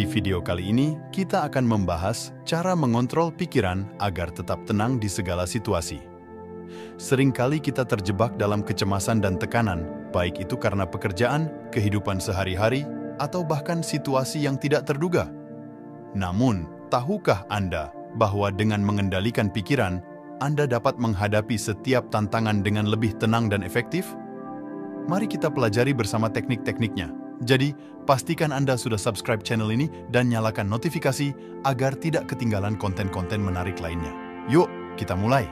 video kali ini, kita akan membahas cara mengontrol pikiran agar tetap tenang di segala situasi. Seringkali kita terjebak dalam kecemasan dan tekanan, baik itu karena pekerjaan, kehidupan sehari-hari, atau bahkan situasi yang tidak terduga. Namun, tahukah Anda bahwa dengan mengendalikan pikiran, Anda dapat menghadapi setiap tantangan dengan lebih tenang dan efektif? Mari kita pelajari bersama teknik-tekniknya. Jadi, pastikan Anda sudah subscribe channel ini dan nyalakan notifikasi agar tidak ketinggalan konten-konten menarik lainnya. Yuk, kita mulai!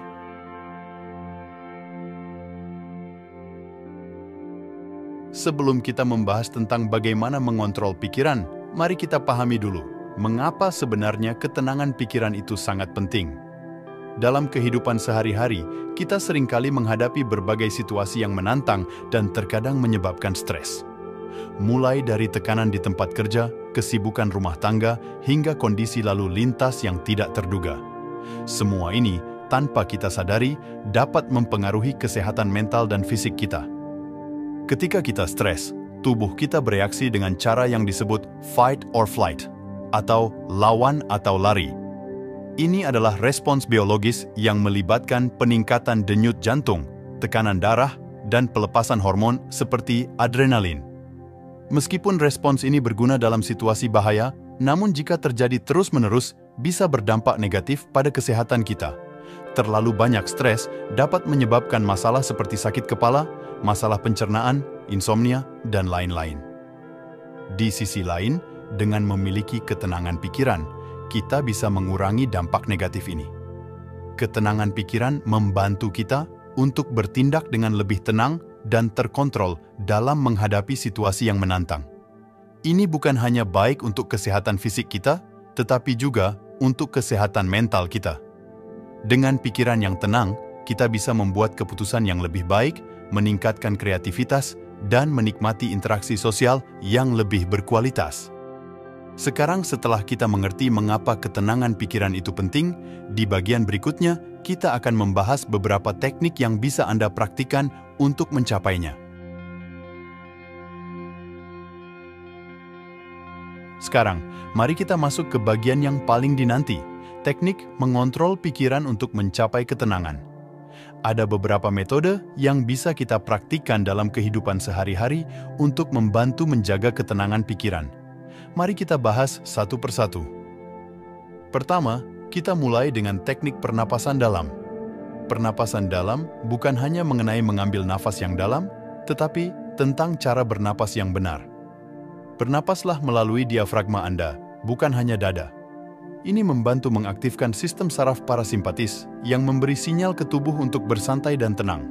Sebelum kita membahas tentang bagaimana mengontrol pikiran, mari kita pahami dulu mengapa sebenarnya ketenangan pikiran itu sangat penting. Dalam kehidupan sehari-hari, kita seringkali menghadapi berbagai situasi yang menantang dan terkadang menyebabkan stres. Mulai dari tekanan di tempat kerja, kesibukan rumah tangga, hingga kondisi lalu lintas yang tidak terduga. Semua ini, tanpa kita sadari, dapat mempengaruhi kesehatan mental dan fisik kita. Ketika kita stres, tubuh kita bereaksi dengan cara yang disebut fight or flight, atau lawan atau lari. Ini adalah respons biologis yang melibatkan peningkatan denyut jantung, tekanan darah, dan pelepasan hormon seperti adrenalin. Meskipun respons ini berguna dalam situasi bahaya, namun jika terjadi terus-menerus, bisa berdampak negatif pada kesehatan kita. Terlalu banyak stres dapat menyebabkan masalah seperti sakit kepala, masalah pencernaan, insomnia, dan lain-lain. Di sisi lain, dengan memiliki ketenangan pikiran, kita bisa mengurangi dampak negatif ini. Ketenangan pikiran membantu kita untuk bertindak dengan lebih tenang dan terkontrol dalam menghadapi situasi yang menantang. Ini bukan hanya baik untuk kesehatan fisik kita, tetapi juga untuk kesehatan mental kita. Dengan pikiran yang tenang, kita bisa membuat keputusan yang lebih baik, meningkatkan kreativitas, dan menikmati interaksi sosial yang lebih berkualitas. Sekarang setelah kita mengerti mengapa ketenangan pikiran itu penting, di bagian berikutnya kita akan membahas beberapa teknik yang bisa Anda praktikkan untuk mencapainya. Sekarang, mari kita masuk ke bagian yang paling dinanti, teknik mengontrol pikiran untuk mencapai ketenangan. Ada beberapa metode yang bisa kita praktikkan dalam kehidupan sehari-hari untuk membantu menjaga ketenangan pikiran. Mari kita bahas satu persatu. Pertama, kita mulai dengan teknik pernapasan dalam. Pernapasan dalam bukan hanya mengenai mengambil nafas yang dalam, tetapi tentang cara bernapas yang benar. Bernapaslah melalui diafragma Anda, bukan hanya dada. Ini membantu mengaktifkan sistem saraf parasimpatis yang memberi sinyal ke tubuh untuk bersantai dan tenang.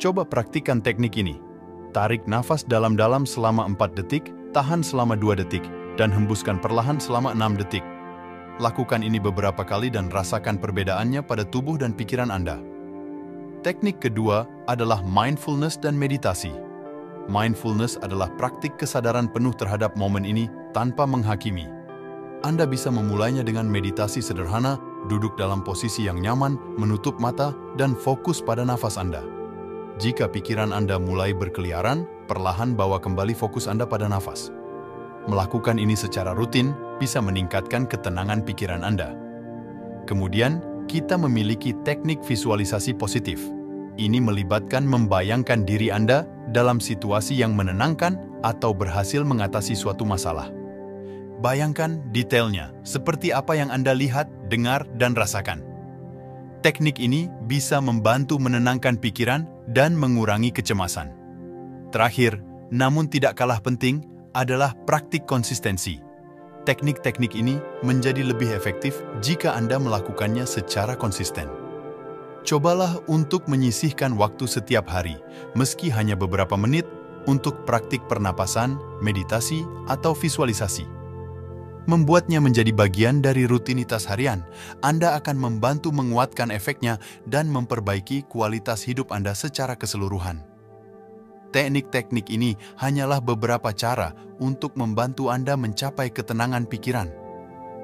Coba praktikkan teknik ini. Tarik nafas dalam-dalam selama 4 detik, tahan selama 2 detik, dan hembuskan perlahan selama 6 detik. Lakukan ini beberapa kali dan rasakan perbedaannya pada tubuh dan pikiran Anda. Teknik kedua adalah mindfulness dan meditasi. Mindfulness adalah praktik kesadaran penuh terhadap momen ini tanpa menghakimi. Anda bisa memulainya dengan meditasi sederhana, duduk dalam posisi yang nyaman, menutup mata, dan fokus pada nafas Anda. Jika pikiran Anda mulai berkeliaran, perlahan bawa kembali fokus Anda pada nafas. Melakukan ini secara rutin bisa meningkatkan ketenangan pikiran Anda. Kemudian, kita memiliki teknik visualisasi positif. Ini melibatkan membayangkan diri Anda dalam situasi yang menenangkan atau berhasil mengatasi suatu masalah. Bayangkan detailnya, seperti apa yang Anda lihat, dengar, dan rasakan. Teknik ini bisa membantu menenangkan pikiran dan mengurangi kecemasan. Terakhir, namun tidak kalah penting, adalah praktik konsistensi. Teknik-teknik ini menjadi lebih efektif jika Anda melakukannya secara konsisten. Cobalah untuk menyisihkan waktu setiap hari, meski hanya beberapa menit, untuk praktik pernapasan, meditasi, atau visualisasi. Membuatnya menjadi bagian dari rutinitas harian, Anda akan membantu menguatkan efeknya dan memperbaiki kualitas hidup Anda secara keseluruhan. Teknik-teknik ini hanyalah beberapa cara untuk membantu Anda mencapai ketenangan pikiran.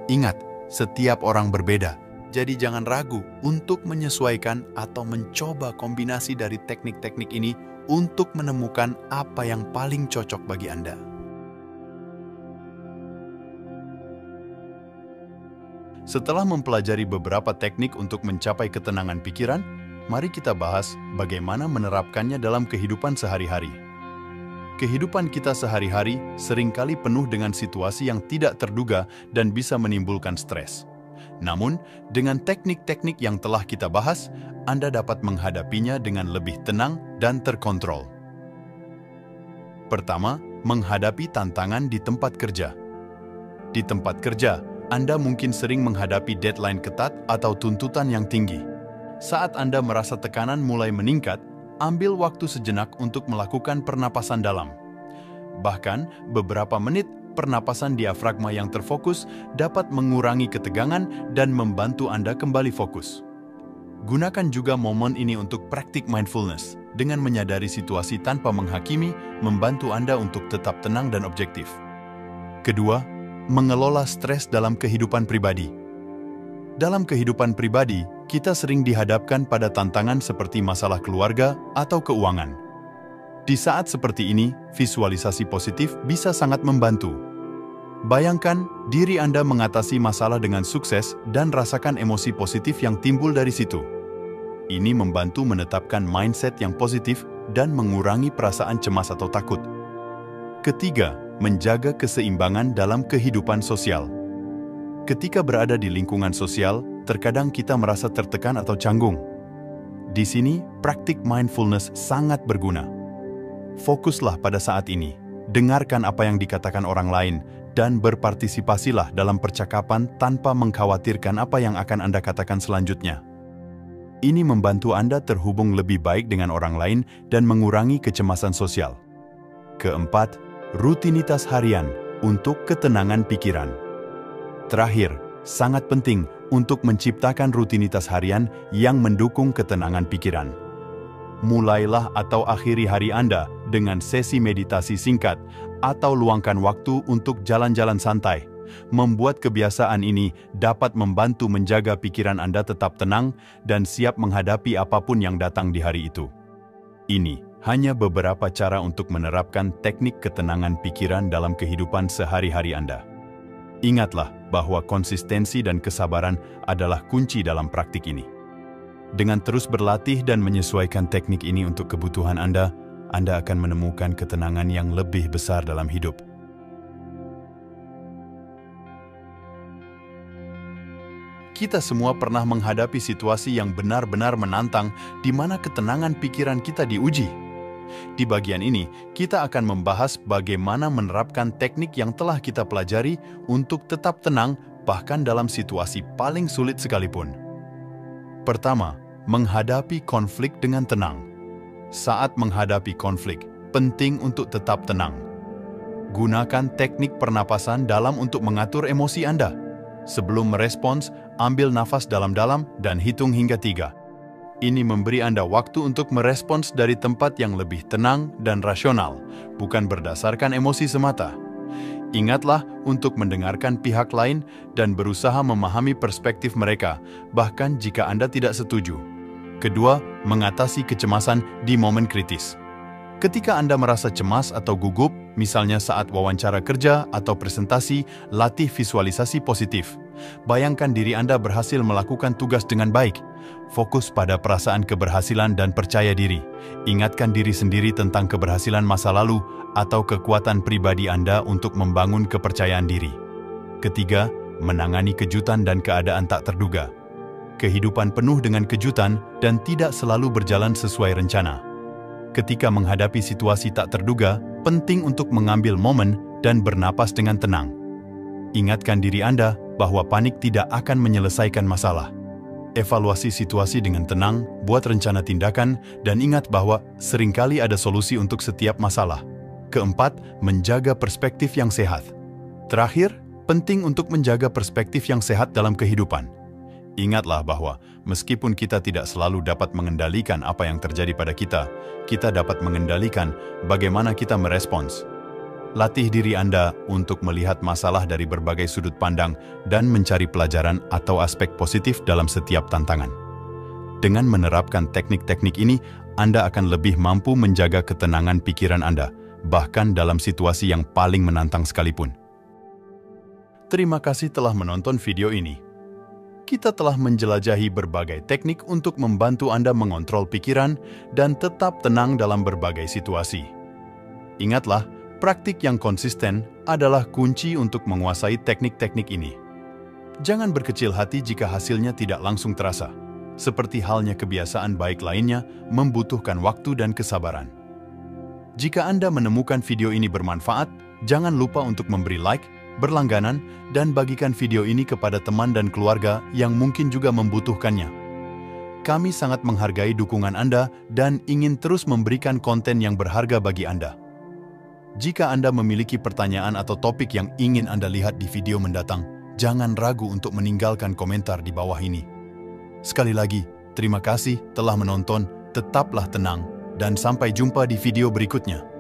Ingat, setiap orang berbeda, jadi jangan ragu untuk menyesuaikan atau mencoba kombinasi dari teknik-teknik ini untuk menemukan apa yang paling cocok bagi Anda. Setelah mempelajari beberapa teknik untuk mencapai ketenangan pikiran, mari kita bahas bagaimana menerapkannya dalam kehidupan sehari-hari. Kehidupan kita sehari-hari seringkali penuh dengan situasi yang tidak terduga dan bisa menimbulkan stres. Namun, dengan teknik-teknik yang telah kita bahas, Anda dapat menghadapinya dengan lebih tenang dan terkontrol. Pertama, menghadapi tantangan di tempat kerja. Di tempat kerja, Anda mungkin sering menghadapi deadline ketat atau tuntutan yang tinggi. Saat Anda merasa tekanan mulai meningkat, ambil waktu sejenak untuk melakukan pernapasan dalam. Bahkan, beberapa menit pernapasan diafragma yang terfokus dapat mengurangi ketegangan dan membantu Anda kembali fokus. Gunakan juga momen ini untuk praktik mindfulness. Dengan menyadari situasi tanpa menghakimi, membantu Anda untuk tetap tenang dan objektif. Kedua, mengelola stres dalam kehidupan pribadi. Dalam kehidupan pribadi, kita sering dihadapkan pada tantangan seperti masalah keluarga atau keuangan. Di saat seperti ini, visualisasi positif bisa sangat membantu. Bayangkan diri Anda mengatasi masalah dengan sukses dan rasakan emosi positif yang timbul dari situ. Ini membantu menetapkan mindset yang positif dan mengurangi perasaan cemas atau takut. Ketiga, menjaga keseimbangan dalam kehidupan sosial. Ketika berada di lingkungan sosial, terkadang kita merasa tertekan atau canggung. Di sini, praktik mindfulness sangat berguna. Fokuslah pada saat ini, dengarkan apa yang dikatakan orang lain, dan berpartisipasilah dalam percakapan tanpa mengkhawatirkan apa yang akan Anda katakan selanjutnya. Ini membantu Anda terhubung lebih baik dengan orang lain dan mengurangi kecemasan sosial. Keempat, rutinitas harian untuk ketenangan pikiran. Terakhir, sangat penting untuk menciptakan rutinitas harian yang mendukung ketenangan pikiran. Mulailah atau akhiri hari Anda dengan sesi meditasi singkat atau luangkan waktu untuk jalan-jalan santai. Membuat kebiasaan ini dapat membantu menjaga pikiran Anda tetap tenang dan siap menghadapi apapun yang datang di hari itu. Ini hanya beberapa cara untuk menerapkan teknik ketenangan pikiran dalam kehidupan sehari-hari Anda. Ingatlah bahwa konsistensi dan kesabaran adalah kunci dalam praktik ini. Dengan terus berlatih dan menyesuaikan teknik ini untuk kebutuhan Anda akan menemukan ketenangan yang lebih besar dalam hidup. Kita semua pernah menghadapi situasi yang benar-benar menantang di mana ketenangan pikiran kita diuji. Di bagian ini, kita akan membahas bagaimana menerapkan teknik yang telah kita pelajari untuk tetap tenang bahkan dalam situasi paling sulit sekalipun. Pertama, menghadapi konflik dengan tenang. Saat menghadapi konflik, penting untuk tetap tenang. Gunakan teknik pernapasan dalam untuk mengatur emosi Anda. Sebelum merespons, ambil nafas dalam-dalam dan hitung hingga 3. Ini memberi Anda waktu untuk merespons dari tempat yang lebih tenang dan rasional, bukan berdasarkan emosi semata. Ingatlah untuk mendengarkan pihak lain dan berusaha memahami perspektif mereka, bahkan jika Anda tidak setuju. Kedua, mengatasi kecemasan di momen kritis. Ketika Anda merasa cemas atau gugup, misalnya saat wawancara kerja atau presentasi, latih visualisasi positif. Bayangkan diri Anda berhasil melakukan tugas dengan baik. Fokus pada perasaan keberhasilan dan percaya diri. Ingatkan diri sendiri tentang keberhasilan masa lalu atau kekuatan pribadi Anda untuk membangun kepercayaan diri. Ketiga, menangani kejutan dan keadaan tak terduga. Kehidupan penuh dengan kejutan dan tidak selalu berjalan sesuai rencana. Ketika menghadapi situasi tak terduga, penting untuk mengambil momen dan bernapas dengan tenang. Ingatkan diri Anda bahwa panik tidak akan menyelesaikan masalah. Evaluasi situasi dengan tenang, buat rencana tindakan, dan ingat bahwa seringkali ada solusi untuk setiap masalah. Keempat, menjaga perspektif yang sehat. Terakhir, penting untuk menjaga perspektif yang sehat dalam kehidupan. Ingatlah bahwa meskipun kita tidak selalu dapat mengendalikan apa yang terjadi pada kita dapat mengendalikan bagaimana kita merespons. Latih diri Anda untuk melihat masalah dari berbagai sudut pandang dan mencari pelajaran atau aspek positif dalam setiap tantangan. Dengan menerapkan teknik-teknik ini, Anda akan lebih mampu menjaga ketenangan pikiran Anda, bahkan dalam situasi yang paling menantang sekalipun. Terima kasih telah menonton video ini. kita telah menjelajahi berbagai teknik untuk membantu Anda mengontrol pikiran dan tetap tenang dalam berbagai situasi. Ingatlah, praktik yang konsisten adalah kunci untuk menguasai teknik-teknik ini. Jangan berkecil hati jika hasilnya tidak langsung terasa. Seperti halnya kebiasaan baik lainnya, membutuhkan waktu dan kesabaran. Jika Anda menemukan video ini bermanfaat, jangan lupa untuk memberi like, berlangganan, dan bagikan video ini kepada teman dan keluarga yang mungkin juga membutuhkannya. Kami sangat menghargai dukungan Anda dan ingin terus memberikan konten yang berharga bagi Anda. Jika Anda memiliki pertanyaan atau topik yang ingin Anda lihat di video mendatang, jangan ragu untuk meninggalkan komentar di bawah ini. Sekali lagi, terima kasih telah menonton, tetaplah tenang, dan sampai jumpa di video berikutnya.